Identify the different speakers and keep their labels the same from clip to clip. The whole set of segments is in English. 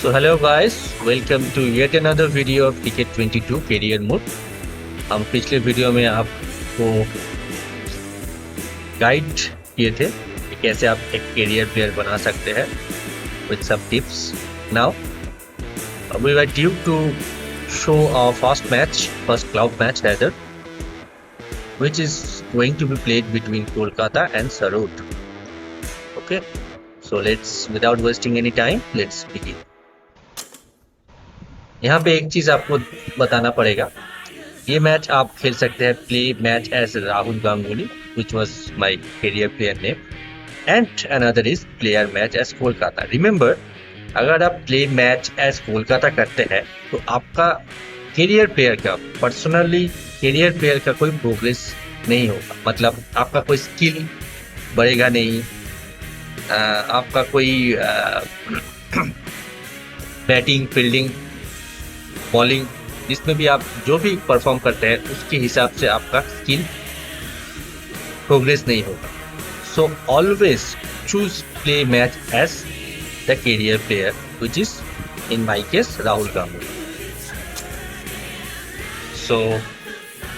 Speaker 1: So hello guys, welcome to yet another video of Ticket 22 Career Mode. हम पिछले video में आपको guide किए थे कि कैसे आप एक कैरियर प्लेयर बना सकते हैं with some tips. Now we were due to show our first club match rather, which is going to be played between Kolkata and Sarod. Okay, so without wasting any time, let's begin. यहाँ पे एक चीज आपको बताना पड़ेगा, ये match आप खेल सकते हैं play match as Rahul Ganguly which was my career player name, and another is player match as Kolkata. Remember, अगर आप प्ले मैच एज कोलकाता करते हैं तो आपका कैरियर प्लेयर का पर्सनली कैरियर प्लेयर का कोई प्रोग्रेस नहीं होगा. मतलब आपका कोई स्किल बढ़ेगा नहीं, आपका कोई बैटिंग फील्डिंग बॉलिंग जिसमें भी आप जो भी परफॉर्म करते हैं उसके हिसाब से आपका स्किल प्रोग्रेस नहीं होगा. So always choose play match as the career player which is in my case Rahul Ganguly. So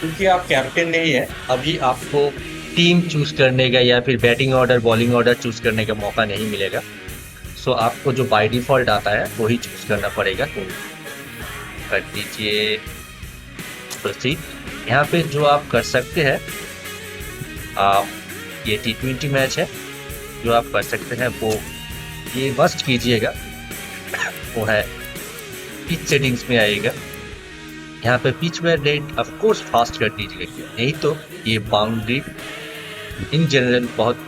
Speaker 1: क्योंकि आप कैप्टन नहीं है, अभी आपको टीम चूज करने का या फिर batting order bowling order choose करने का मौका नहीं मिलेगा. सो आपको जो बाय डिफॉल्ट आता है वही चूज करना पड़ेगा. तो कर दीजिए प्रोसीड. यहाँ पे जो आप कर सकते हैं, आप ये T20 मैच है, जो आप कर सकते हैं वो ये मस्ट कीजिएगा, वो है पिच सेटिंग्स में आएगा. यहाँ पे पिच में रेट ऑफ कोर्स फास्ट कर दीजिएगा, नहीं तो ये बाउंड्री इन जनरल बहुत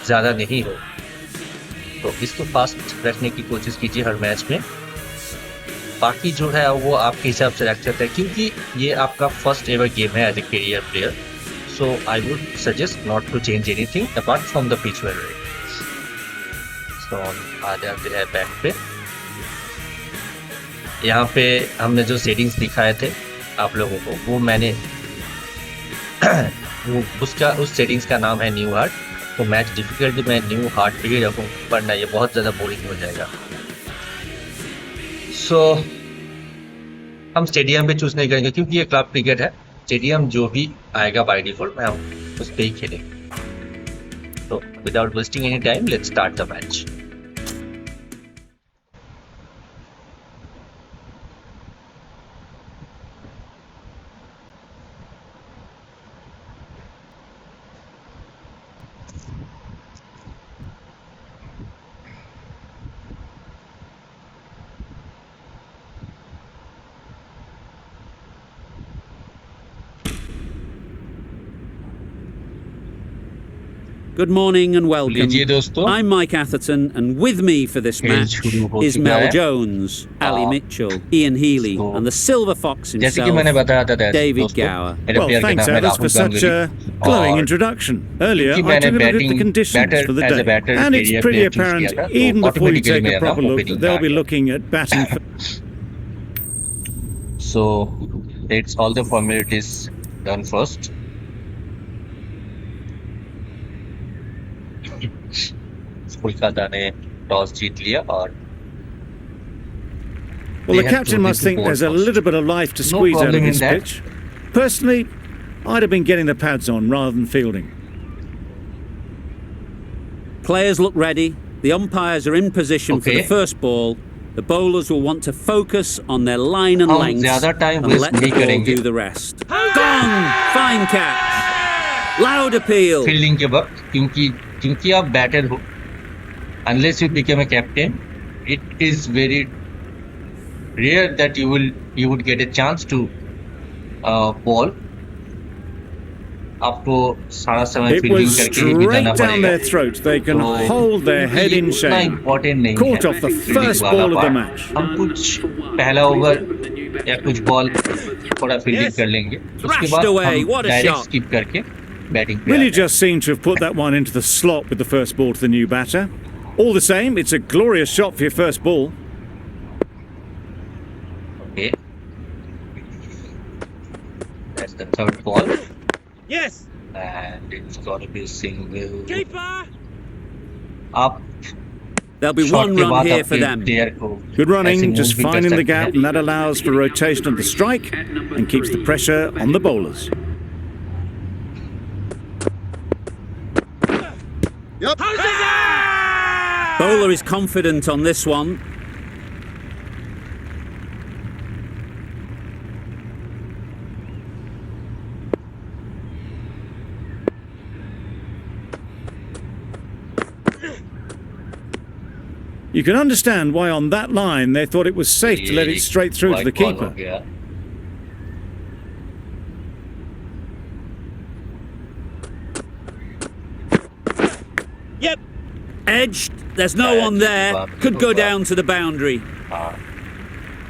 Speaker 1: ज़्यादा नहीं हो, तो इसको फास्ट रखने की कोशिश कीजिए हर मैच में. बाकी जो है वो आपके हिसाब से रख सकते हैं, क्योंकि ये आपका फर्स्ट एवर गेम है as a career player. So I would suggest not to change anything apart from the pitch well rate. So आ जाते हैं बैक पे. यहाँ पे हमने जो सेटिंग्स दिखाए थे आप लोगों को, वो मैंने उस सेटिंग्स का नाम है न्यू हार्ट. तो मैच डिफिकल्टी मैं न्यू हार्ट पे ही रखूँ, वरना ये बहुत ज़्यादा बोरिंग हो जाएगा. सो हम स्टेडियम पे चूज नहीं करेंगे क्योंकि ये क्लब क्रिकेट है. स्टेडियम जो भी आएगा बाय डिफॉल्ट मैं उस पर ही खेलेंगे. तो without wasting any time let's start the match.
Speaker 2: Good morning and welcome.
Speaker 1: लीजिए दोस्तों,
Speaker 2: I'm Mike Atherton, and with me for this match
Speaker 1: शुरू हो
Speaker 2: is
Speaker 1: चुका
Speaker 2: Mel
Speaker 1: है.
Speaker 2: Jones, Ali Mitchell, Ian Healy,
Speaker 1: तो
Speaker 2: and the Silver Fox
Speaker 1: जैसे कि
Speaker 2: himself,
Speaker 1: मैंने बताया था
Speaker 2: David
Speaker 1: दोस्तों,
Speaker 2: Gower.
Speaker 1: मेरे
Speaker 3: Well,
Speaker 1: प्लेयर का
Speaker 3: thanks,
Speaker 1: नाम है
Speaker 3: Alice, for
Speaker 1: Rahul
Speaker 3: such a
Speaker 1: Ganguly.
Speaker 3: glowing
Speaker 1: और
Speaker 3: introduction. Earlier,
Speaker 1: क्योंकि
Speaker 3: I
Speaker 1: मैंने
Speaker 3: took a look at the
Speaker 1: batting
Speaker 3: conditions for the
Speaker 1: batter as a
Speaker 3: day,
Speaker 1: batter
Speaker 3: and it's
Speaker 1: career
Speaker 3: pretty
Speaker 1: player choose
Speaker 3: apparent,
Speaker 1: किया था,
Speaker 3: even
Speaker 1: though
Speaker 3: before you
Speaker 1: automatically
Speaker 3: take a
Speaker 1: मेरा नाम
Speaker 3: proper look,
Speaker 1: opening
Speaker 3: that
Speaker 1: में आ
Speaker 3: they'll be
Speaker 1: गया.
Speaker 3: looking at batting.
Speaker 1: So it's all the formalities done first. Kolkata ने toss जीत लिया और
Speaker 3: Well, the
Speaker 1: they have
Speaker 3: captain
Speaker 1: chosen
Speaker 3: must
Speaker 1: to
Speaker 3: think
Speaker 1: bowl
Speaker 3: there's a
Speaker 1: first.
Speaker 3: little bit of life to
Speaker 1: No
Speaker 3: squeeze out
Speaker 1: problem
Speaker 3: of
Speaker 1: in
Speaker 3: this
Speaker 1: that.
Speaker 3: pitch. Personally, I'd have been getting the pads on rather than fielding.
Speaker 2: Players look ready. The umpires are in position for
Speaker 1: Okay.
Speaker 2: the first ball. The bowlers will want to focus on their line and
Speaker 1: हम
Speaker 2: length
Speaker 1: ज़्यादा time
Speaker 2: and
Speaker 1: waste
Speaker 2: let the
Speaker 1: नहीं
Speaker 2: ball
Speaker 1: करेंगे.
Speaker 2: do the rest. Gone! Fine catch. Loud appeal.
Speaker 1: Fielding के वक्त, क्योंकि आप batter हो, unless you become a captain, it is very rare that you would get a chance to bowl. आपको सारा समय
Speaker 3: It
Speaker 1: फील्डिंग
Speaker 3: was
Speaker 1: करके ही
Speaker 3: straight
Speaker 1: बिताना
Speaker 3: down
Speaker 1: पड़ेगा.
Speaker 3: their throat. They can
Speaker 1: तो
Speaker 3: hold their head
Speaker 1: ये
Speaker 3: in
Speaker 1: उतना
Speaker 3: shame.
Speaker 1: इम्पोर्टेंट नहीं
Speaker 3: Caught
Speaker 1: है
Speaker 3: off the
Speaker 1: फील्डिंग
Speaker 3: first
Speaker 1: वाला
Speaker 3: ball of the
Speaker 1: part.
Speaker 3: match.
Speaker 1: हम कुछ पहला ओवर या कुछ बॉल थोड़ा फील्डिंग कर लेंगे, उसके
Speaker 2: Thrashed
Speaker 1: बाद
Speaker 2: away,
Speaker 1: हम
Speaker 2: what a
Speaker 1: direct
Speaker 2: shot.
Speaker 1: Skip करके बैटिंग पे
Speaker 3: Really
Speaker 1: आते हैं.
Speaker 3: just seemed to have put that one into the slot with the first ball to the new batter. All the same, it's a glorious shot for your first ball.
Speaker 1: Okay. That's the third ball.
Speaker 4: Yes.
Speaker 1: And it's got to be single.
Speaker 4: Keeper.
Speaker 1: आप
Speaker 2: There'll be
Speaker 1: shot
Speaker 2: one
Speaker 1: के
Speaker 2: run
Speaker 1: बाद
Speaker 2: here for
Speaker 1: अपने
Speaker 2: them.
Speaker 1: Player को
Speaker 3: Good
Speaker 1: ऐसे
Speaker 3: running,
Speaker 1: move
Speaker 3: just
Speaker 1: भी कर
Speaker 3: finding the
Speaker 1: सकते
Speaker 3: gap,
Speaker 1: हैं।
Speaker 3: and that allows for rotation of the strike and keeps the pressure on the bowlers.
Speaker 2: Bowler is confident on this one.
Speaker 3: You can understand why on that line they thought it was safe to let it straight through to the
Speaker 1: White ball हो
Speaker 3: keeper.
Speaker 1: गया।
Speaker 2: Edged. There's no one there. Could go down to the boundary.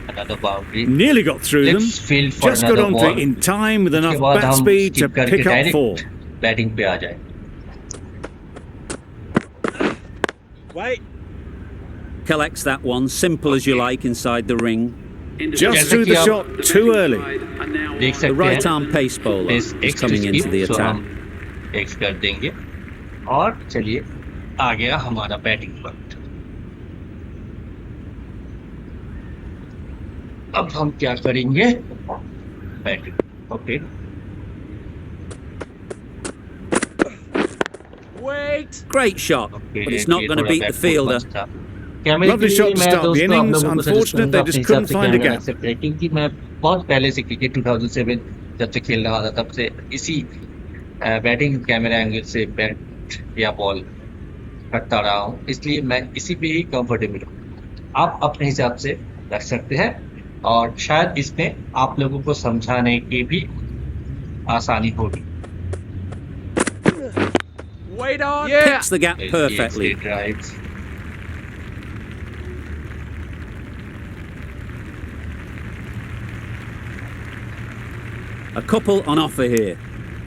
Speaker 1: Another boundary।
Speaker 3: Nearly got through them.
Speaker 1: Let's field for
Speaker 3: Just got
Speaker 1: another
Speaker 3: onto
Speaker 1: ball।
Speaker 3: it in time with enough
Speaker 1: उसके बाद
Speaker 3: bat
Speaker 1: हम
Speaker 3: speed to
Speaker 1: skip करके
Speaker 3: pick up
Speaker 1: direct
Speaker 3: four.
Speaker 1: Batting पे आ जाए।
Speaker 2: Collects that one, simple as you like, inside the ring.
Speaker 3: Just threw the shot too early.
Speaker 1: देख
Speaker 2: The
Speaker 1: सकते
Speaker 2: right
Speaker 1: हैं
Speaker 2: arm pace bowler
Speaker 1: This
Speaker 2: is
Speaker 1: X
Speaker 2: coming
Speaker 1: to
Speaker 2: into
Speaker 1: skip,
Speaker 2: the
Speaker 1: so
Speaker 2: attack.
Speaker 1: हम X कर देंगे और चलिए आ गया हमारा बैटिंग वक्त। अब हम क्या करेंगे? Batting. Okay.
Speaker 2: Great shot, but it's not going to beat the fielder.
Speaker 3: Lovely shot to start the innings. Unfortunate they just couldn't find a gap.
Speaker 1: क्योंकि मैं बहुत पहले से क्रिकेट 2007 जब से खेल रहा था तब से इसी बैटिंग कैमरा एंगल से बैट या बॉल करता रहा हूँ, इसलिए मैं इसी पे ही कंफर्टेबल हूँ। आप अपने हिसाब से रख सकते हैं और शायद इसमें आप लोगों को समझाने की भी आसानी होगी।
Speaker 2: Picks the gap perfectly.
Speaker 1: Drives.
Speaker 2: A couple on offer here.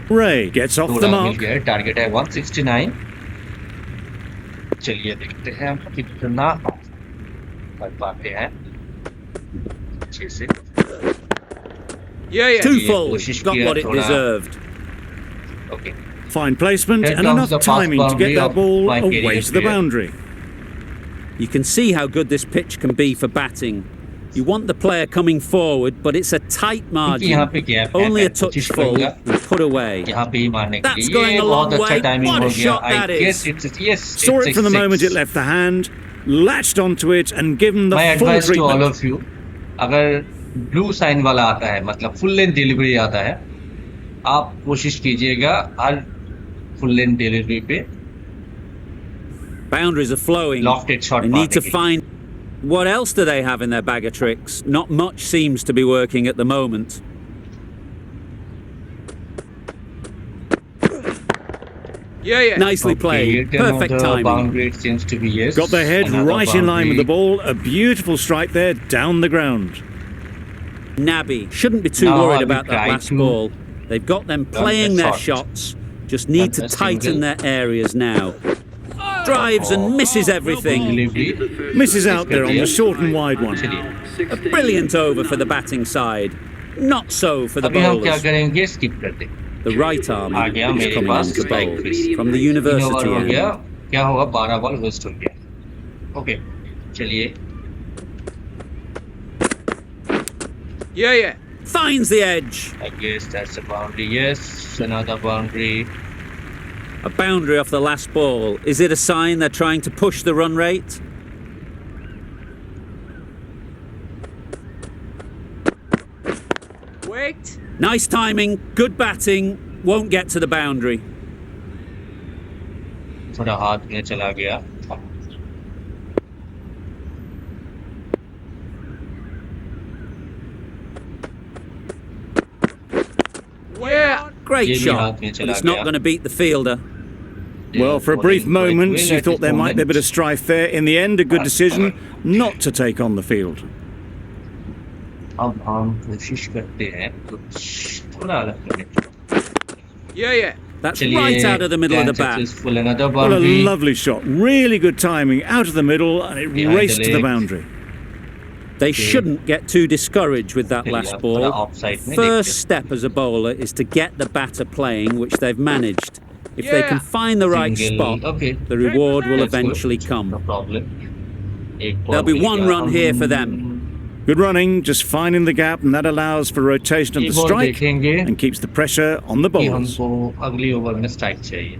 Speaker 3: Ray gets off the
Speaker 1: mill
Speaker 3: mark.
Speaker 1: गया, टारगेट है 169। चलिए देखते हैं हम कितना कर पाते हैं अच्छे से।
Speaker 2: Too
Speaker 1: ये
Speaker 2: full.
Speaker 1: कोशिश
Speaker 2: Got
Speaker 1: किया
Speaker 2: what it
Speaker 1: थोड़ा।
Speaker 2: deserved.
Speaker 1: Okay.
Speaker 3: Fine placement
Speaker 1: Here
Speaker 3: and
Speaker 1: comes
Speaker 3: enough
Speaker 1: the fast
Speaker 3: timing to get
Speaker 1: boundary
Speaker 3: that
Speaker 1: of
Speaker 3: ball
Speaker 1: Mike
Speaker 3: away
Speaker 1: Gary
Speaker 3: to the
Speaker 1: here.
Speaker 3: boundary.
Speaker 2: You can see how good this pitch can be for batting. You want the player coming forward, but it's a tight
Speaker 1: क्योंकि
Speaker 2: margin.
Speaker 1: यहाँ पे gap है,
Speaker 2: Only a
Speaker 1: मैं
Speaker 2: touch
Speaker 1: कोशिश
Speaker 2: full
Speaker 1: करूंगा
Speaker 2: and put away.
Speaker 1: यहाँ पे ही मारने के
Speaker 2: That's
Speaker 1: लिए।
Speaker 2: going
Speaker 1: ये
Speaker 2: a
Speaker 1: बहुत
Speaker 2: long
Speaker 1: अच्छा
Speaker 2: way.
Speaker 1: टाइमिंग
Speaker 2: What
Speaker 1: हो
Speaker 2: a
Speaker 1: गया।
Speaker 2: shot
Speaker 1: I
Speaker 2: that
Speaker 1: guess
Speaker 2: is.
Speaker 1: yes,
Speaker 3: Saw
Speaker 1: it's
Speaker 3: it from the
Speaker 1: six.
Speaker 3: moment it left the hand, latched onto it and given the
Speaker 1: My
Speaker 3: full
Speaker 1: advice to all
Speaker 3: treatment.
Speaker 1: of you, अगर blue sign वाला आता है मतलब full length delivery आता है, आप कोशिश कीजिएगा हर फुल लेंथ डिलीवरी पे
Speaker 2: Boundaries are flowing.
Speaker 1: lofted shot
Speaker 2: They need to
Speaker 1: मारने के लिए।
Speaker 2: find. What else do they have in their bag of tricks? Not much seems to be working at the moment. Nicely
Speaker 1: Okay,
Speaker 2: played.
Speaker 1: turn on
Speaker 2: Perfect
Speaker 1: the
Speaker 2: timing.
Speaker 1: boundary, it seems to be yes.
Speaker 3: Got their head
Speaker 1: Another
Speaker 3: right in line with the
Speaker 1: boundary.
Speaker 3: ball. A beautiful strike there down the ground.
Speaker 2: Nabby shouldn't be too
Speaker 1: Now
Speaker 2: worried
Speaker 1: I will
Speaker 2: about that
Speaker 1: try
Speaker 2: last
Speaker 1: to
Speaker 2: ball. They've got them playing
Speaker 1: the
Speaker 2: their
Speaker 1: shot.
Speaker 2: shots. Just need to
Speaker 1: That's a
Speaker 2: tighten
Speaker 1: single.
Speaker 2: their areas now. Drives and misses everything.
Speaker 1: Delivery
Speaker 3: Misses out there on the short and wide one.
Speaker 1: चलिए
Speaker 2: A brilliant over for the batting side. Not so for the
Speaker 1: अभी हम क्या
Speaker 2: bowlers.
Speaker 1: करेंगे skip कर दें।
Speaker 2: The right arm
Speaker 1: आ गया
Speaker 2: is
Speaker 1: मेरे
Speaker 2: coming
Speaker 1: pass
Speaker 2: in to
Speaker 1: strike
Speaker 2: bowl
Speaker 1: fist।
Speaker 2: from the
Speaker 1: 3
Speaker 2: university
Speaker 1: over हो गया,
Speaker 2: end.
Speaker 1: क्या होगा 12 बॉल वेस्ट हो गया। ओके चलिए
Speaker 2: Finds the edge.
Speaker 1: I guess that's a boundary. Yes, another boundary.
Speaker 2: A boundary off the last ball. Is it a sign they're trying to push the run rate? Nice timing, good batting, won't get to the boundary.
Speaker 1: थोड़ा हाथ में चला गया।
Speaker 2: Great
Speaker 1: ये भी
Speaker 2: shot,
Speaker 1: हाथ में
Speaker 2: but
Speaker 1: चला
Speaker 2: it's not
Speaker 1: गया।
Speaker 2: going to beat the fielder.
Speaker 3: Well, for a brief moment, you thought there might be a bit of strife there. In the end, a good decision not to take on the field.
Speaker 1: अब हम कोशिश करते हैं कुछ थोड़ा अलग करने की।
Speaker 2: That's
Speaker 1: चलिए,
Speaker 2: right out of the middle of the
Speaker 1: Dan
Speaker 2: bat.
Speaker 1: successful, another
Speaker 3: What a
Speaker 1: boundary.
Speaker 3: lovely shot. Really good timing. Out of the middle, and it
Speaker 1: Behind the
Speaker 3: raced to the
Speaker 1: leg.
Speaker 3: boundary.
Speaker 2: They shouldn't get too discouraged with that
Speaker 1: चलिए,
Speaker 2: last
Speaker 1: अब थोड़ा
Speaker 2: ball.
Speaker 1: offside में
Speaker 2: First
Speaker 1: देखते
Speaker 2: step as a bowler is to get the batter playing, which they've managed. If they can find the right
Speaker 1: Single,
Speaker 2: spot,
Speaker 1: okay.
Speaker 2: the reward will
Speaker 1: That's good.
Speaker 2: eventually
Speaker 1: No
Speaker 2: come.
Speaker 1: problem. एक
Speaker 2: There'll be
Speaker 1: ball
Speaker 2: one
Speaker 1: मिलेगा।
Speaker 2: run here for them.
Speaker 3: Good running, just finding the gap, and that allows for rotation of
Speaker 1: ये
Speaker 3: the
Speaker 1: ball
Speaker 3: strike
Speaker 1: देखेंगे
Speaker 3: and keeps the pressure on the
Speaker 1: कि
Speaker 3: bowlers.
Speaker 1: हमको अगली over में strike चाहिए।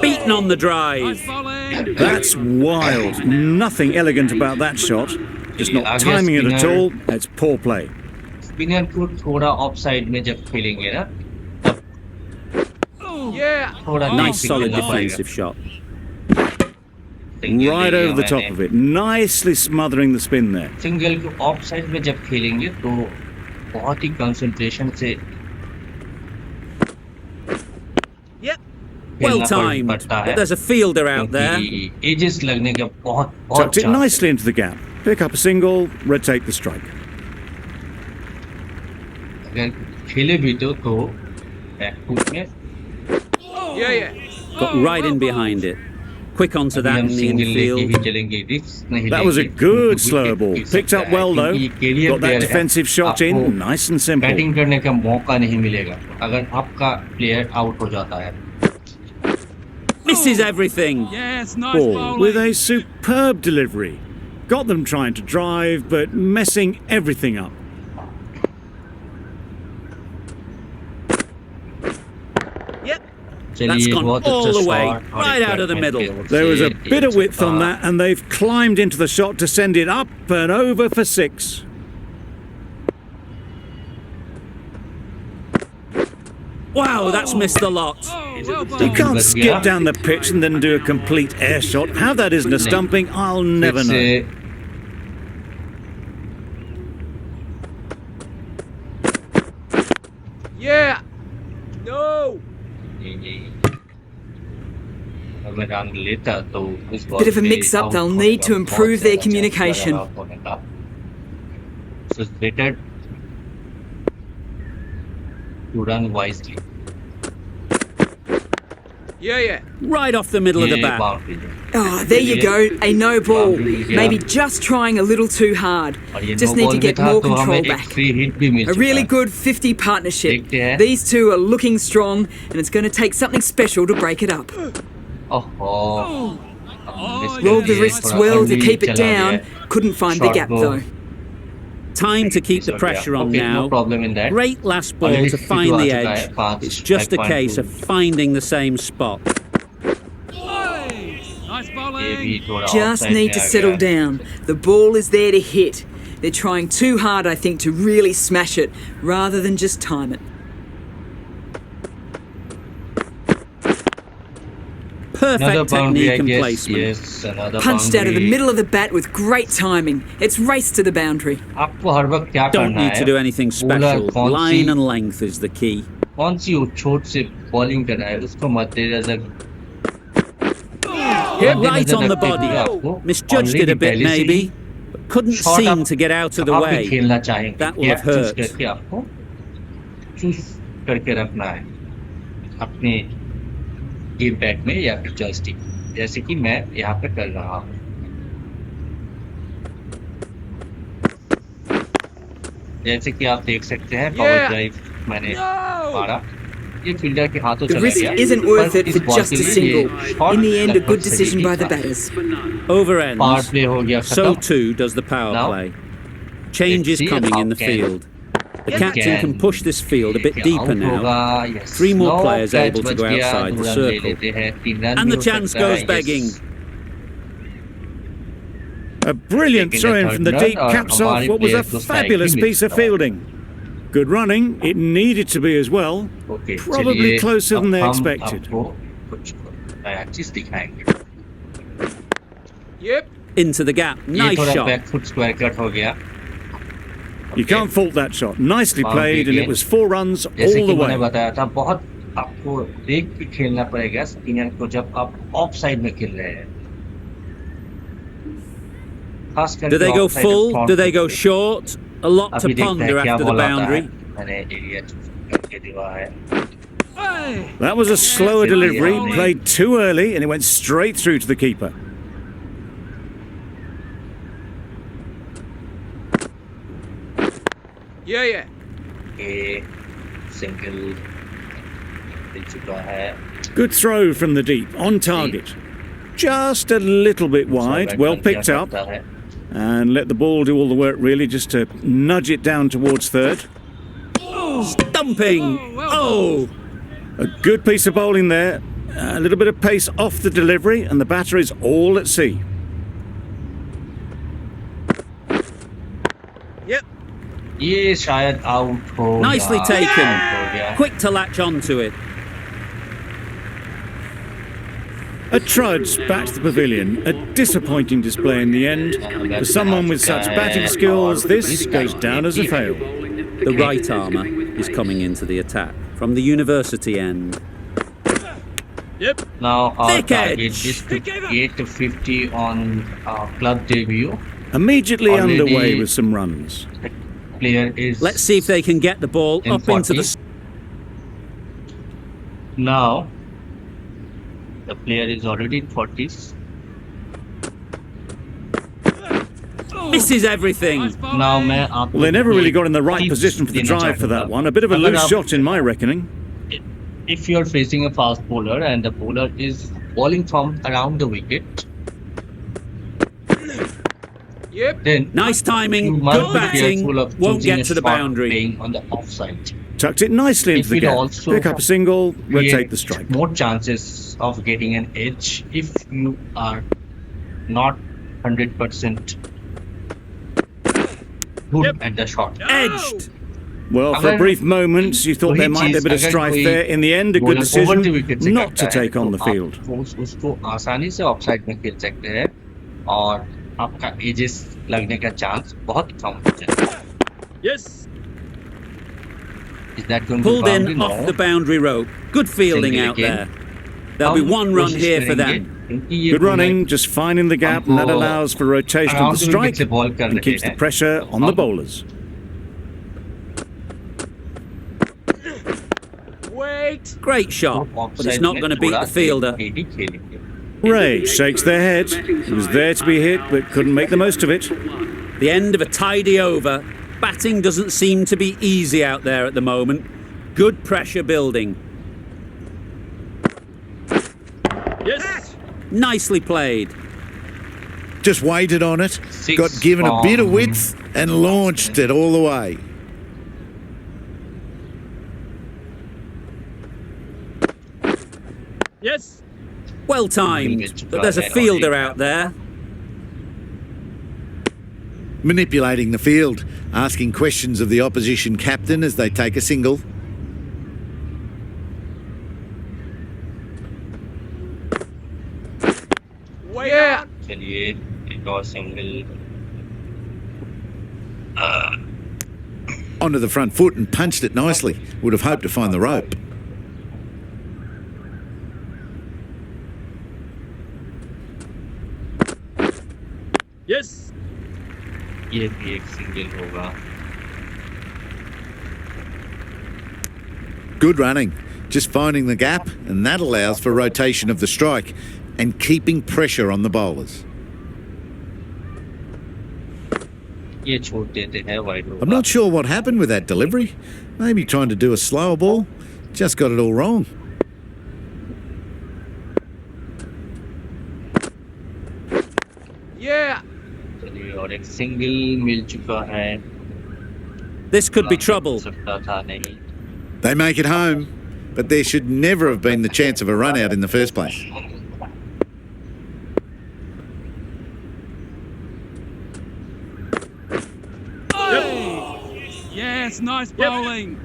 Speaker 2: Beaten on the drive.
Speaker 3: That's wild. Nothing elegant about that shot. Just not timing it at all. It's poor play.
Speaker 1: Spinner को थोड़ा of side में जब खेलेंगे ना तब थोड़ा
Speaker 2: Nice
Speaker 1: deep
Speaker 2: solid
Speaker 1: खेलना पड़ेगा।
Speaker 2: defensive shot.
Speaker 1: Single
Speaker 3: Right
Speaker 1: ले
Speaker 3: over the
Speaker 1: लिया
Speaker 3: top
Speaker 1: मैंने।
Speaker 3: of it. Nicely smothering the spin there.
Speaker 1: Single को ऑफ साइड में जब खेलेंगे तो बहुत ही कंसंट्रेशन से
Speaker 2: Well
Speaker 1: खेलना
Speaker 2: timed,
Speaker 1: पड़ता है
Speaker 2: but there's a fielder out there.
Speaker 1: क्योंकि एजेस लगने का बहुत बहुत
Speaker 3: Tucked it
Speaker 1: chance
Speaker 3: nicely into the gap. Pick up a single, rotate the strike.
Speaker 1: है। अगर खेले भी तो बैकफुट में
Speaker 2: Got right in behind it. Quick onto
Speaker 1: अभी
Speaker 2: that
Speaker 1: हम
Speaker 2: in the
Speaker 1: सिंगल लेके
Speaker 2: infield.
Speaker 1: ही चलेंगे रिस्क नहीं
Speaker 3: That was a
Speaker 1: लेंगे,
Speaker 3: good
Speaker 1: क्योंकि
Speaker 3: slow
Speaker 1: wicket
Speaker 3: ball.
Speaker 1: गिर
Speaker 3: Picked
Speaker 1: सकता
Speaker 3: up
Speaker 1: है,
Speaker 3: well though.
Speaker 1: क्योंकि career
Speaker 3: Got that
Speaker 1: player है,
Speaker 3: defensive shot
Speaker 1: आपको
Speaker 3: in, nice and simple.
Speaker 1: Batting करने का मौका नहीं मिलेगा अगर आपका प्लेयर आउट हो जाता है।
Speaker 2: Misses everything.
Speaker 3: Ball with a superb delivery. Got them trying to drive, but messing everything up.
Speaker 2: That's
Speaker 1: चलिए
Speaker 2: gone
Speaker 1: बहुत
Speaker 2: all
Speaker 1: अच्छा
Speaker 2: the way,
Speaker 1: shot और
Speaker 2: right
Speaker 1: एक
Speaker 2: out of the
Speaker 1: batsman
Speaker 2: middle.
Speaker 1: की ओर
Speaker 3: There was
Speaker 1: से
Speaker 3: a bit of
Speaker 1: एक
Speaker 3: width on
Speaker 1: छक्का।
Speaker 3: that, and they've climbed into the shot to send it up and over for 6.
Speaker 2: Wow, that's missed a lot.
Speaker 3: You can't skip down the pitch and then do a complete air shot. How that isn't a stumping, I'll never know.
Speaker 1: से अगर run लेता तो उस
Speaker 4: Bit of a
Speaker 1: ball पे
Speaker 4: mix-up,
Speaker 1: out
Speaker 4: they'll
Speaker 1: होने
Speaker 4: need
Speaker 1: का
Speaker 4: to
Speaker 1: बहुत
Speaker 4: improve
Speaker 1: ज़्यादा
Speaker 4: their
Speaker 1: chance
Speaker 4: communication.
Speaker 1: लगा होने का। So it's better to run wisely.
Speaker 2: Right off the middle of the
Speaker 1: ये
Speaker 2: bat.
Speaker 1: boundary है।
Speaker 4: Oh, there you go. A no ball.
Speaker 1: Boundary गया।
Speaker 4: Maybe just trying a little too hard.
Speaker 1: और ये
Speaker 4: Just
Speaker 1: no
Speaker 4: need
Speaker 1: ball
Speaker 4: to
Speaker 1: में
Speaker 4: get
Speaker 1: था
Speaker 4: more
Speaker 1: तो हमें
Speaker 4: control
Speaker 1: एक
Speaker 4: back.
Speaker 1: free hit भी मिल
Speaker 4: A really
Speaker 1: चुका है।
Speaker 4: good 50 partnership.
Speaker 1: देखते हैं।
Speaker 4: These two are looking strong, and it's going to take something special to break it up.
Speaker 1: ओहो
Speaker 4: Rolled the wrists well to keep it down. Couldn't find the
Speaker 1: Short
Speaker 4: gap
Speaker 1: ball.
Speaker 4: though.
Speaker 2: Time to keep the pressure on
Speaker 1: okay,
Speaker 2: now.
Speaker 1: No problem in that.
Speaker 2: Great last ball
Speaker 1: Already
Speaker 2: to
Speaker 1: hit
Speaker 2: find
Speaker 1: हुआ
Speaker 2: the
Speaker 1: चुका है,
Speaker 2: edge.
Speaker 1: पाँच,
Speaker 2: It's just a
Speaker 1: 5.2.
Speaker 2: case of finding the same spot.
Speaker 1: ये भी थोड़ा
Speaker 4: Just
Speaker 1: offside
Speaker 4: need
Speaker 1: में
Speaker 4: to
Speaker 1: uh
Speaker 4: settle
Speaker 1: गया।
Speaker 4: down. The ball is there to hit. They're trying too hard, I think, to really smash it rather than just time it.
Speaker 1: Another
Speaker 2: Perfect
Speaker 1: boundary, I
Speaker 2: technique and
Speaker 1: guess.
Speaker 2: placement.
Speaker 1: Yes, another
Speaker 4: Punched out of the
Speaker 1: boundary.
Speaker 4: middle of the bat with great timing. It's raced to the boundary.
Speaker 1: आपको हर वक्त क्या
Speaker 2: Don't
Speaker 1: करना
Speaker 2: need
Speaker 1: है?
Speaker 2: to do anything
Speaker 1: Bowler
Speaker 2: special.
Speaker 1: कौन
Speaker 2: Line
Speaker 1: C
Speaker 2: and length is the key.
Speaker 1: कौन सी छोट से bowling करना है उसको मद्देनजर
Speaker 2: Right on the body. Misjudged it a bit maybe, but couldn't seem to get out of the
Speaker 1: आप
Speaker 2: way.
Speaker 1: भी खेलना चाहेंगे
Speaker 2: That will have
Speaker 1: Gap choose
Speaker 2: hurt.
Speaker 1: करके आपको चूज करके रखना है अपने गेम पैड में या फिर जॉयस्टिक जैसे कि मैं यहाँ पे कर रहा हूँ जैसे कि आप देख सकते हैं पावर ड्राइव मैंने मारा ये फील्डर के हाथों
Speaker 4: The
Speaker 1: चला
Speaker 4: risk
Speaker 1: गया
Speaker 4: isn't worth
Speaker 1: पर
Speaker 4: it
Speaker 1: इस
Speaker 4: for
Speaker 1: बॉल
Speaker 4: just
Speaker 1: के
Speaker 4: a
Speaker 1: लिए ये
Speaker 4: single.
Speaker 1: shot
Speaker 4: In the end, a
Speaker 1: लगभग
Speaker 4: good
Speaker 1: सही
Speaker 4: decision
Speaker 1: ही
Speaker 4: by the
Speaker 1: था।
Speaker 4: batters.
Speaker 2: Over
Speaker 1: power
Speaker 2: ends.
Speaker 1: Play हो गया
Speaker 2: So
Speaker 1: खत्म
Speaker 2: too does the power
Speaker 1: Now,
Speaker 2: play. Change is
Speaker 1: let's see
Speaker 2: coming
Speaker 1: how
Speaker 2: in the
Speaker 1: can-
Speaker 2: field. The captain can push this field a bit
Speaker 1: क्या
Speaker 2: deeper
Speaker 1: out
Speaker 2: now.
Speaker 1: होगा, yes.
Speaker 2: 3 more
Speaker 1: No
Speaker 2: players
Speaker 1: catch
Speaker 2: able to
Speaker 1: बच
Speaker 2: go
Speaker 1: गया,
Speaker 2: outside
Speaker 1: दो
Speaker 2: the
Speaker 1: run ले
Speaker 2: circle.
Speaker 1: लेते हैं, 3 run
Speaker 2: And
Speaker 1: भी
Speaker 2: the
Speaker 1: हो
Speaker 2: chance
Speaker 1: सकता है,
Speaker 2: goes
Speaker 1: yes.
Speaker 2: begging.
Speaker 3: A brilliant
Speaker 1: Taking
Speaker 3: throw
Speaker 1: a
Speaker 3: in
Speaker 1: third
Speaker 3: from the
Speaker 1: run,
Speaker 3: deep
Speaker 1: और
Speaker 3: caps off
Speaker 1: हमारे
Speaker 3: what was a
Speaker 1: player को strike
Speaker 3: fabulous
Speaker 1: भी
Speaker 3: piece of
Speaker 1: मिलता है।
Speaker 3: fielding. Good running, it needed to be as well.
Speaker 1: Okay,
Speaker 3: Probably
Speaker 1: चलिए,
Speaker 3: closer than
Speaker 1: अब
Speaker 3: they
Speaker 1: हम
Speaker 3: expected.
Speaker 1: आपको कुछ नया चीज दिखाएंगे
Speaker 2: Into the gap.
Speaker 1: ये
Speaker 2: Nice
Speaker 1: थोड़ा
Speaker 2: shot.
Speaker 1: Back foot square cut हो गया
Speaker 3: You can't fault that shot. Nicely
Speaker 1: Boundary
Speaker 3: played, and
Speaker 1: again.
Speaker 3: it was 4 runs
Speaker 1: जैसे
Speaker 3: all
Speaker 1: कि
Speaker 3: the
Speaker 1: मैंने
Speaker 3: way.
Speaker 1: बताया था बहुत आपको देख के खेलना पड़ेगा स्पिनर को जब आप ऑफ साइड में खेल रहे हैं खास करके
Speaker 2: Do they go
Speaker 1: offside
Speaker 2: full?
Speaker 1: front
Speaker 2: Do they go
Speaker 1: पे।
Speaker 2: short? A lot to
Speaker 1: अभी देखते
Speaker 2: ponder
Speaker 1: हैं क्या
Speaker 2: after the
Speaker 1: बॉल आता है
Speaker 2: boundary.
Speaker 1: मैंने एरिया चूज करके दिया है
Speaker 3: That was a slower delivery, played too early, and it went straight through to the keeper.
Speaker 1: ये सिंगल मिल चुका है.
Speaker 3: Good throw from the deep, on target. Just a little bit wide, well picked up.
Speaker 1: करता है.
Speaker 3: And let the ball do all the work really, just to nudge it down towards third.
Speaker 2: Stumping! Oh!
Speaker 3: A good piece of bowling there. A little bit of pace off the delivery, and the batter is all at sea.
Speaker 2: Yep.
Speaker 1: ये शायद out हो.
Speaker 2: Nicely
Speaker 1: या
Speaker 2: taken.
Speaker 1: out हो गया.
Speaker 2: Quick to latch onto it.
Speaker 3: A trudge back to the pavilion. A disappointing display in the end. For someone with such batting skills, this goes down as a fail.
Speaker 2: The right armour is coming into the attack from the university end.
Speaker 1: Now our
Speaker 2: Thick
Speaker 1: target
Speaker 2: edge.
Speaker 1: is to get to 50 on club debut.
Speaker 3: Immediately
Speaker 1: Already-
Speaker 3: underway with some runs.
Speaker 1: The player is.
Speaker 2: Let's see if they can get the ball
Speaker 1: In
Speaker 2: up into the...
Speaker 1: 40. Now the player is already in 40s.
Speaker 2: Misses everything.
Speaker 1: Now मैं आपको
Speaker 3: Well, they never really got in the right
Speaker 1: tips
Speaker 3: position for the
Speaker 1: देना
Speaker 3: drive for that
Speaker 1: चाहूँगा.
Speaker 3: one. A bit of a
Speaker 1: अगर
Speaker 3: loose
Speaker 1: आप-
Speaker 3: shot in my reckoning.
Speaker 1: If you're facing a fast bowler and the bowler is bowling from around the wicket, then
Speaker 2: Nice timing,
Speaker 1: you must
Speaker 2: good
Speaker 1: be
Speaker 2: batting,
Speaker 1: careful of
Speaker 2: won't
Speaker 1: choosing
Speaker 2: get
Speaker 1: a
Speaker 2: to the
Speaker 1: shot
Speaker 2: boundary.
Speaker 1: playing on the offside.
Speaker 3: Tucked it nicely into
Speaker 1: It
Speaker 3: the
Speaker 1: will
Speaker 3: gap.
Speaker 1: also
Speaker 3: Pick up a single, rotate
Speaker 1: Create
Speaker 3: the strike.
Speaker 1: more chances of getting an edge if you are not 100% good at the shot.
Speaker 2: Edged.
Speaker 3: Well, for a
Speaker 1: अगर
Speaker 3: brief moment, you thought there
Speaker 1: वही
Speaker 3: might be a
Speaker 1: cheese
Speaker 3: bit of
Speaker 1: अगर
Speaker 3: strife
Speaker 1: कोई
Speaker 3: there. In the end, a good
Speaker 1: bowler over the wicket
Speaker 3: decision
Speaker 1: से
Speaker 3: not to
Speaker 1: करता है,
Speaker 3: take on the
Speaker 1: तो
Speaker 3: field.
Speaker 1: आप उसको आसानी से ऑफसाइड में खेल सकते हैं और आपका एजेस लगने का चांस बहुत कम हो जाता है.
Speaker 2: Yes.
Speaker 1: Is that going
Speaker 2: Pulled
Speaker 1: to boundary?
Speaker 2: in
Speaker 1: No.
Speaker 2: off the boundary rope. Good fielding
Speaker 1: Single
Speaker 2: out
Speaker 1: again.
Speaker 2: there. There'll be
Speaker 1: हम
Speaker 2: one run
Speaker 1: कोशिश
Speaker 2: here for
Speaker 1: करेंगे,
Speaker 2: them.
Speaker 1: क्योंकि ये
Speaker 3: Good
Speaker 1: bowler
Speaker 3: running, just finding the gap, and that
Speaker 1: हमको
Speaker 3: allows for rotation of
Speaker 1: around
Speaker 3: the
Speaker 1: the wicket
Speaker 3: strike
Speaker 1: से ball कर
Speaker 3: and
Speaker 1: रहे
Speaker 3: keeps the
Speaker 1: हैं.
Speaker 3: pressure on the
Speaker 1: हम-
Speaker 3: bowlers.
Speaker 2: Great shot, but it's not going to beat the fielder.
Speaker 3: Ray shakes their head. He was there to be hit, but couldn't make the most of it.
Speaker 2: The end of a tidy over. Batting doesn't seem to be easy out there at the moment. Good pressure building. Yes. Nicely played.
Speaker 5: Just waited on it,
Speaker 1: Six
Speaker 5: got given a bit of
Speaker 1: from-
Speaker 5: width and launched it all the way.
Speaker 2: Yes. Well timed, but there's a fielder out there.
Speaker 5: Manipulating the field, asking questions of the opposition captain as they take a single.
Speaker 1: चलिए एक और single.
Speaker 5: Onto the front foot and punched it nicely. Would have hoped to find the rope.
Speaker 2: Yes.
Speaker 1: ये भी एक single होगा.
Speaker 5: Good running, just finding the gap, and that allows for rotation of the strike and keeping pressure on the bowlers.
Speaker 1: ये छोड़ देते हैं wide होगा.
Speaker 5: I'm not sure what happened with that delivery. Maybe trying to do a slower ball. Just got it all wrong.
Speaker 1: चलिए और एक single मिल चुका है.
Speaker 2: This could be trouble.
Speaker 1: सकता था नहीं.
Speaker 5: They make it home, but there should never have been the chance of a run out in the first place.
Speaker 6: Yes, nice bowling.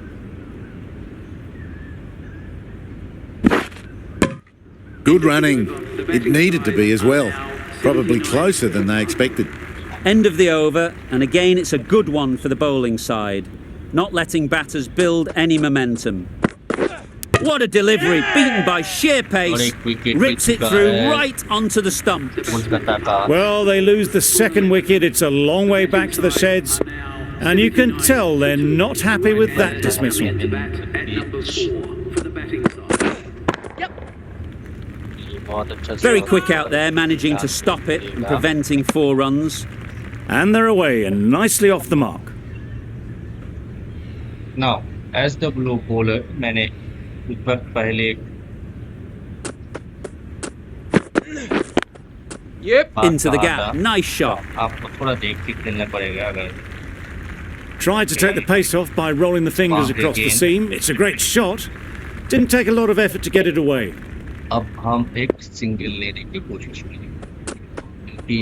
Speaker 5: Good running. It needed to be as well. Probably closer than they expected.
Speaker 2: End of the over, and again it's a good one for the bowling side. Not letting batters build any momentum. What a delivery, beaten by sheer pace, rips it through right onto the stumps.
Speaker 1: Kolkata का.
Speaker 3: Well, they lose the second wicket. It's a long way back to the sheds. And you can tell they're not happy with that dismissal.
Speaker 1: ये बहुत अच्छा
Speaker 2: Very
Speaker 1: shot.
Speaker 2: quick out there, managing to stop it and preventing 4 runs.
Speaker 3: And they're away and nicely off the mark.
Speaker 1: Now as the blow bowler मैंने कुछ वक्त पहले
Speaker 2: Into the gap. Nice shot.
Speaker 1: आपको थोड़ा देख के खेलना पड़ेगा अगर
Speaker 3: Tried to take the pace off by rolling the fingers across the seam. It's a great shot. Didn't take a lot of effort to get it away.
Speaker 1: अब हम एक सिंगल लेने की कोशिश करेंगे क्योंकि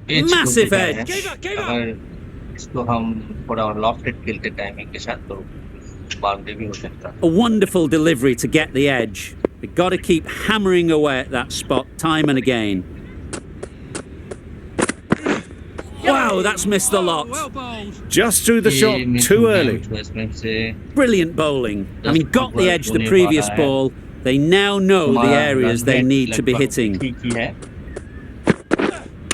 Speaker 1: edge
Speaker 2: Massive
Speaker 1: को देना है।
Speaker 2: edge.
Speaker 1: अगर इसको हम थोड़ा लॉफ्टेड खेलते टाइमिंग के साथ तो बाउंड्री भी हो सकता है।
Speaker 2: A wonderful delivery to get the edge. They've got to keep hammering away at that spot time and again. Wow, that's missed the lot.
Speaker 6: Well bowled.
Speaker 3: Just threw the shot too early.
Speaker 2: Brilliant bowling. Having got the edge the previous ball, they now know the areas they need to be hitting.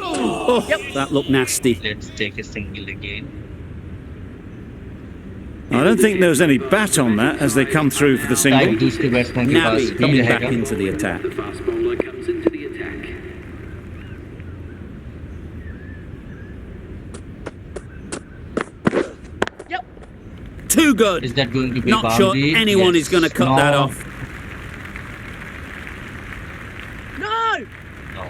Speaker 2: Oh, that looked nasty.
Speaker 1: Let's take a single again.
Speaker 3: I don't think there was any bat on that as they come through for the single.
Speaker 1: दूसरे batsman के पास
Speaker 2: Nabi
Speaker 1: भी
Speaker 2: coming back
Speaker 1: रहेगा।
Speaker 2: into the attack.
Speaker 7: The fast bowler comes into the attack.
Speaker 2: Too good.
Speaker 1: Is that going to be
Speaker 2: Not sure
Speaker 1: boundary?
Speaker 2: anyone
Speaker 1: Yes.
Speaker 2: is going to cut that
Speaker 1: No.
Speaker 2: off.
Speaker 1: No,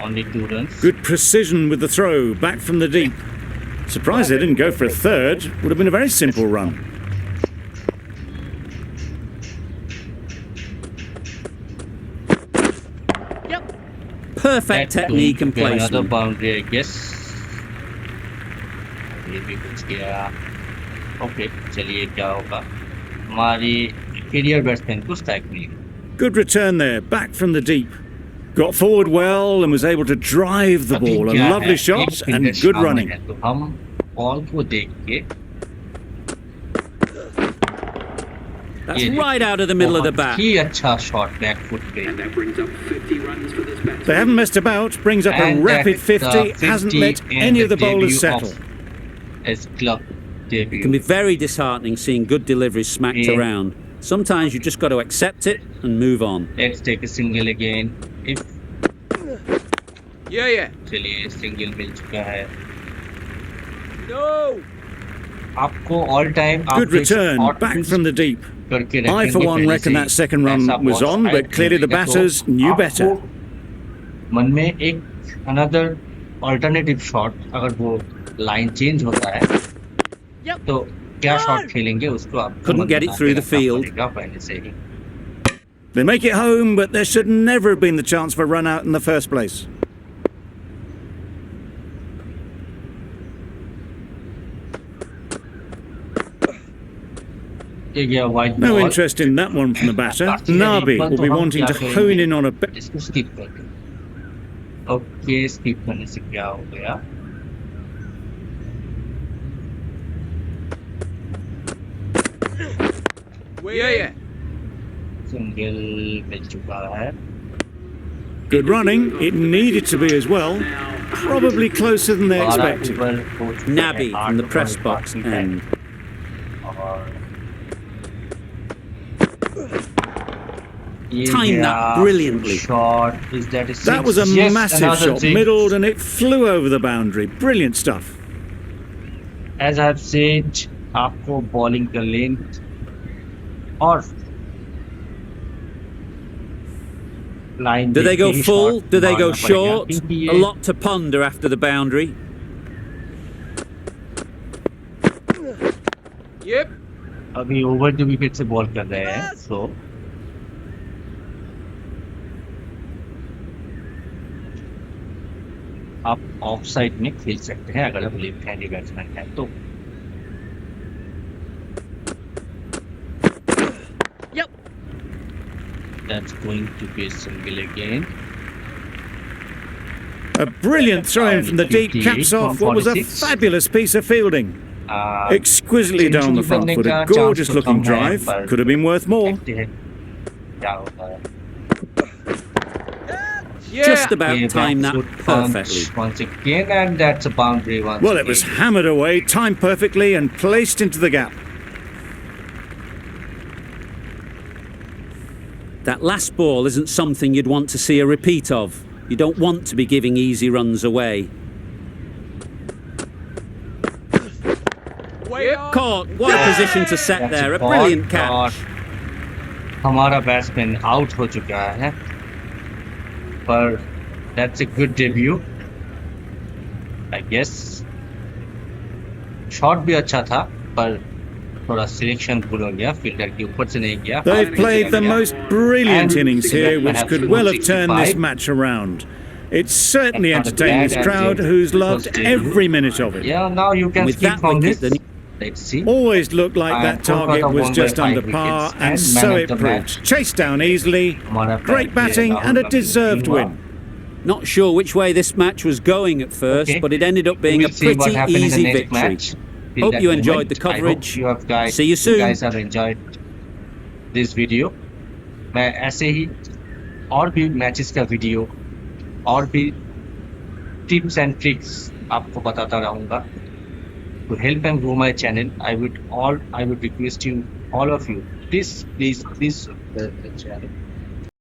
Speaker 1: only 2 runs.
Speaker 3: Good precision with the throw, back from the deep. Surprised they didn't go for a third. Would have been a very simple run.
Speaker 2: Perfect
Speaker 1: That's
Speaker 2: technique
Speaker 1: going
Speaker 2: and
Speaker 1: to be another
Speaker 2: placement.
Speaker 1: boundary, I guess. ये भी कुछ गया। Okay, चलिए क्या होगा? हमारी inferior batsman को strike मिली।
Speaker 3: Good return there, back from the deep. Got forward well and was able to drive the
Speaker 1: अभी
Speaker 3: ball. A
Speaker 1: क्या
Speaker 3: lovely
Speaker 1: है?
Speaker 3: shot
Speaker 1: एक
Speaker 3: and
Speaker 1: finish
Speaker 3: good
Speaker 1: सामने
Speaker 3: running.
Speaker 1: है, तो हम बॉल को देख के
Speaker 2: That's
Speaker 1: ये
Speaker 2: right out of the middle of the
Speaker 1: बहुत
Speaker 2: bat.
Speaker 1: ही अच्छा शॉट बैक फुट पे।
Speaker 7: And that brings up 50 runs for this batsman.
Speaker 3: They haven't messed about, brings up a
Speaker 1: And
Speaker 3: rapid
Speaker 1: that's
Speaker 3: 50,
Speaker 1: 50
Speaker 3: hasn't let
Speaker 1: in
Speaker 3: any of the
Speaker 1: debut
Speaker 3: bowlers
Speaker 1: of
Speaker 3: settle.
Speaker 1: his club debut.
Speaker 2: It can be very disheartening seeing good deliveries smacked
Speaker 1: Yeah.
Speaker 2: around. Sometimes you just got to accept it and move on.
Speaker 1: Let's take a single again. If
Speaker 6: Yeah.
Speaker 1: चलिए single मिल चुका है।
Speaker 6: No.
Speaker 1: आपको all time
Speaker 3: Good return, back from the deep. I, for one, reckon that second run was on, but clearly the batters knew better.
Speaker 1: मन में एक another alternative shot अगर वो line change होता है तो क्या शॉट खेलेंगे उसको आप
Speaker 2: Couldn't get it through the field.
Speaker 1: पहले से ही।
Speaker 3: They make it home, but there should never have been the chance for a run out in the first place.
Speaker 1: ये गया wide
Speaker 3: No interest in that one from the batter. Nabi will be wanting to hone in on a bit.
Speaker 1: इसको skip कर दो। Okay, skip करने से क्या हो गया?
Speaker 6: Yeah.
Speaker 1: सिंगल मिल चुका है।
Speaker 3: Good running. It needed to be as well. Probably closer than they
Speaker 1: 12
Speaker 3: expected.
Speaker 1: Over हो चुके
Speaker 2: Nabi
Speaker 1: हैं,
Speaker 2: from the
Speaker 1: 8
Speaker 2: press
Speaker 1: over
Speaker 2: box
Speaker 1: बाकी है।
Speaker 2: end.
Speaker 1: और ये
Speaker 2: Timed
Speaker 1: गया
Speaker 2: that brilliantly.
Speaker 1: Shot. Is that a six?
Speaker 3: That was a
Speaker 1: Yes,
Speaker 3: massive
Speaker 1: another
Speaker 3: shot,
Speaker 1: six.
Speaker 3: middled, and it flew over the boundary. Brilliant stuff.
Speaker 1: As I've said, आपको bowling का length और line
Speaker 2: Do they go
Speaker 1: देखके ही
Speaker 2: full?
Speaker 1: shot
Speaker 2: Do they go
Speaker 1: मारना पड़ेगा,
Speaker 2: short?
Speaker 1: क्योंकि
Speaker 2: A
Speaker 1: ये
Speaker 2: lot to ponder after the boundary.
Speaker 6: Yep.
Speaker 1: अभी over the wicket से बॉल कर रहे हैं, सो आप ऑफ साइड में खेल सकते हैं अगर आप लेफ्ट हैंडी बैट्समैन हैं तो।
Speaker 6: Yep.
Speaker 1: That's going to be a single again.
Speaker 3: A brilliant throw in from the deep caps off what was a
Speaker 1: 46.
Speaker 3: fabulous piece of fielding. Exquisitely down the front foot, a gorgeous looking drive. Could have been worth more.
Speaker 1: देखते हैं क्या होता है।
Speaker 6: Yeah.
Speaker 2: Just about
Speaker 1: Yeah,
Speaker 2: timed that
Speaker 1: back foot punch
Speaker 2: perfectly.
Speaker 1: once again, and that's a boundary once
Speaker 3: Well, it was
Speaker 1: again.
Speaker 3: hammered away, timed perfectly, and placed into the gap.
Speaker 2: That last ball isn't something you'd want to see a repeat of. You don't want to be giving easy runs away. Caught. What a position to set there. A brilliant catch.
Speaker 1: हमारा batsman out हो चुका है, पर that's a good debut, I guess. Shot भी अच्छा था, पर थोड़ा सिलेक्शन भूल हो गया, फील्डर के ऊपर से नहीं गया.
Speaker 3: They've played the most brilliant innings here, which could well have turned this match around. It's certainly entertained this crowd, who's loved every minute of it.
Speaker 1: Yeah, now you can
Speaker 2: With
Speaker 1: skip
Speaker 2: that
Speaker 1: from
Speaker 2: wicket,
Speaker 1: this.
Speaker 2: then-
Speaker 1: Let's see.
Speaker 3: Always looked like that target
Speaker 1: Kolkata
Speaker 3: was
Speaker 1: won
Speaker 3: just
Speaker 1: by 5
Speaker 3: under par,
Speaker 1: wickets
Speaker 3: and
Speaker 1: and
Speaker 3: so
Speaker 1: man
Speaker 3: it
Speaker 1: of the
Speaker 3: proved.
Speaker 1: match.
Speaker 3: Chased down easily,
Speaker 1: हमारा
Speaker 3: great
Speaker 1: player
Speaker 3: batting
Speaker 1: Rahul
Speaker 3: and a
Speaker 1: Dravid
Speaker 3: deserved
Speaker 1: हुआ.
Speaker 3: win.
Speaker 2: Not sure which way this match was going at first,
Speaker 1: Okay.
Speaker 2: but it ended up being
Speaker 1: We'll
Speaker 2: a
Speaker 1: see what
Speaker 2: pretty
Speaker 1: happened in the
Speaker 2: easy
Speaker 1: next
Speaker 2: victory.
Speaker 1: match. Till
Speaker 2: Hope
Speaker 1: that
Speaker 2: you enjoyed
Speaker 1: moment,
Speaker 2: the coverage.
Speaker 1: I hope you have
Speaker 2: See you soon.
Speaker 1: guys have enjoyed this video. मैं ऐसे ही और भी matches का video और भी tips and tricks आपको बताता रहूँगा. To help and grow my channel, I would request you, all of you, please subscribe the channel.